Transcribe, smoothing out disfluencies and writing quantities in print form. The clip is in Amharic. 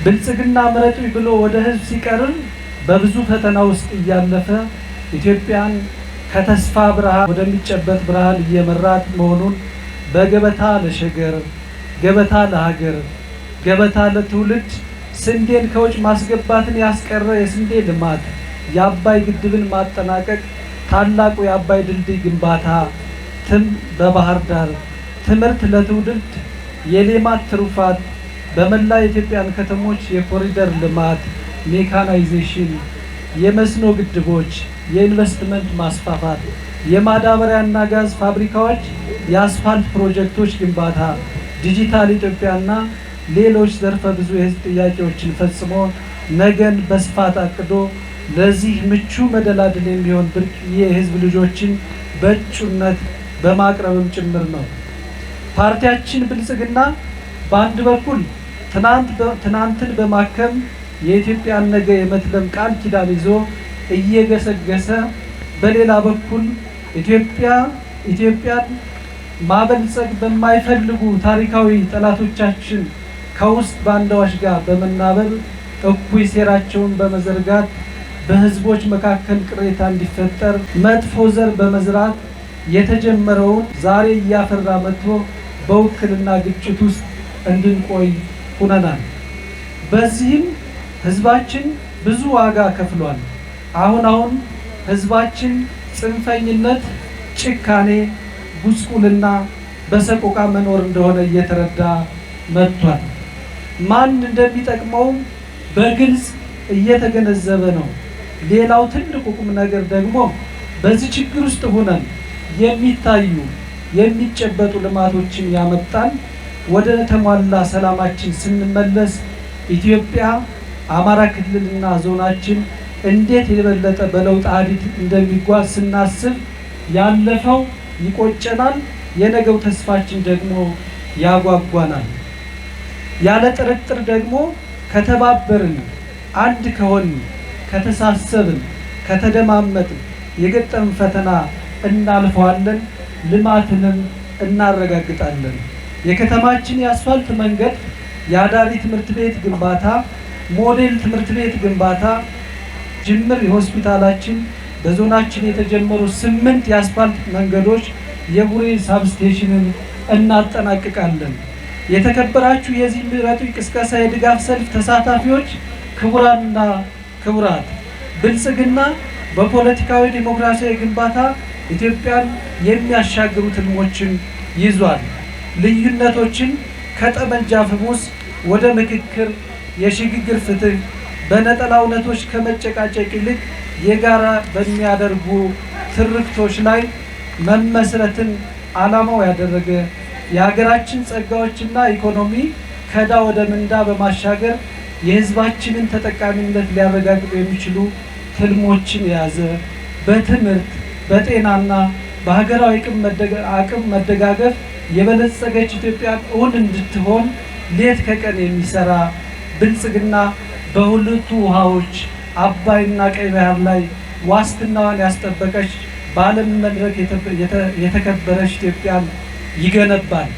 ብልጽግና ምረጡኝ ብሎ ወደ ህዝብ ሲቀርብ በብዙ ፈተና ውስጥ እያለፈ ኢትዮጵያን ከተስፋ ብርሃን ወደሚጨበጥ ብርሃን እየመራት መሆኑን በገበታ ለሸገር፣ ገበታ ለሀገር፣ ገበታ ለትውልድ ስንዴን ከውጭ ማስገባትን ያስቀረ የስንዴ ልማት፣ የአባይ ግድብን ማጠናቀቅ፣ ታላቁ የአባይ ድልድይ ግንባታ፣ በባህር ዳር ትምህርት ለትውልድ የሌማት ትሩፋት፣ በመላ የኢትዮጵያን ከተሞች የኮሪደር ልማት፣ ሜካናይዜሽን፣ የመስኖ ግድቦች፣ የኢንቨስትመንት ማስፋፋት፣ የማዳበሪያና ጋዝ ፋብሪካዎች፣ የአስፋልት ፕሮጀክቶች ግንባታ፣ ዲጂታል ኢትዮጵያና ሌሎች ዘርፈ ብዙ የህዝብ ጥያቄዎችን ፈጽሞ ነገን በስፋት አቅዶ ለዚህ ምቹ መደላድል የሚሆን ብርቅዬ የህዝብ ልጆችን በእጩነት በማቅረብም ጭምር ነው። ፓርቲያችን ብልጽግና በአንድ በኩል ትናንትን በማከም የኢትዮጵያን ነገ የመትለም ቃል ኪዳን ይዞ እየገሰገሰ፣ በሌላ በኩል ኢትዮጵያን ማበልጸግ በማይፈልጉ ታሪካዊ ጠላቶቻችን ከውስጥ ባንዳዎች ጋር በመናበብ እኩይ ሴራቸውን በመዘርጋት በህዝቦች መካከል ቅሬታ እንዲፈጠር መጥፎ ዘር በመዝራት የተጀመረውን ዛሬ እያፈራ መጥቶ በውክልና ግጭት ውስጥ እንድንቆይ ሆነናል። በዚህም ህዝባችን ብዙ ዋጋ ከፍሏል። አሁን ህዝባችን ጽንፈኝነት፣ ጭካኔ፣ ጉስቁልና፣ በሰቆቃ መኖር እንደሆነ እየተረዳ መጥቷል። ማን እንደሚጠቅመው በግልጽ እየተገነዘበ ነው። ሌላው ትልቁ ቁም ነገር ደግሞ በዚህ ችግር ውስጥ ሆነን የሚታዩ የሚጨበጡ ልማቶችን ያመጣን ወደ ተሟላ ሰላማችን ስንመለስ ኢትዮጵያ፣ አማራ ክልልና ዞናችን እንዴት የበለጠ በለውጥ ሀዲድ እንደሚጓዝ ስናስብ ያለፈው ይቆጨናል፣ የነገው ተስፋችን ደግሞ ያጓጓናል። ያለ ጥርጥር ደግሞ ከተባበርን፣ አንድ ከሆን፣ ከተሳሰብን፣ ከተደማመጥን የገጠም ፈተና እናልፈዋለን፣ ልማትንም እናረጋግጣለን። የከተማችን የአስፋልት መንገድ፣ የአዳሪ ትምህርት ቤት ግንባታ፣ ሞዴል ትምህርት ቤት ግንባታ፣ ጅምር የሆስፒታላችን፣ በዞናችን የተጀመሩ 8 የአስፋልት መንገዶች፣ የቡሬ ሳብስቴሽንን እናጠናቅቃለን። የተከበራችሁ የዚህ ምረጡኝ ቅስቀሳ የድጋፍ ሰልፍ ተሳታፊዎች፣ ክቡራንና ክቡራት፣ ብልጽግና በፖለቲካዊ ዲሞክራሲያዊ ግንባታ ኢትዮጵያን የሚያሻግሩ ትልሞችን ይዟል። ልዩነቶችን ከጠመንጃ ፈሙስ ወደ ምክክር፣ የሽግግር ፍትህ፣ በነጠላ እውነቶች ከመጨቃጨቅ ይልቅ የጋራ በሚያደርጉ ትርክቶች ላይ መመስረትን ዓላማው ያደረገ የሀገራችን ጸጋዎችና ኢኮኖሚ ከዕዳ ወደ ምንዳ በማሻገር የህዝባችንን ተጠቃሚነት ሊያረጋግጡ የሚችሉ ትልሞችን የያዘ በትምህርት፣ በጤናና በሀገራዊ አቅም መደጋገፍ የበለጸገች ኢትዮጵያን እውን እንድትሆን ሌት ከቀን የሚሰራ ብልጽግና በሁለቱ ውሃዎች አባይና ቀይ ባህር ላይ ዋስትናዋን ያስጠበቀች በዓለም መድረክ የተከበረች ኢትዮጵያን ይገነባል።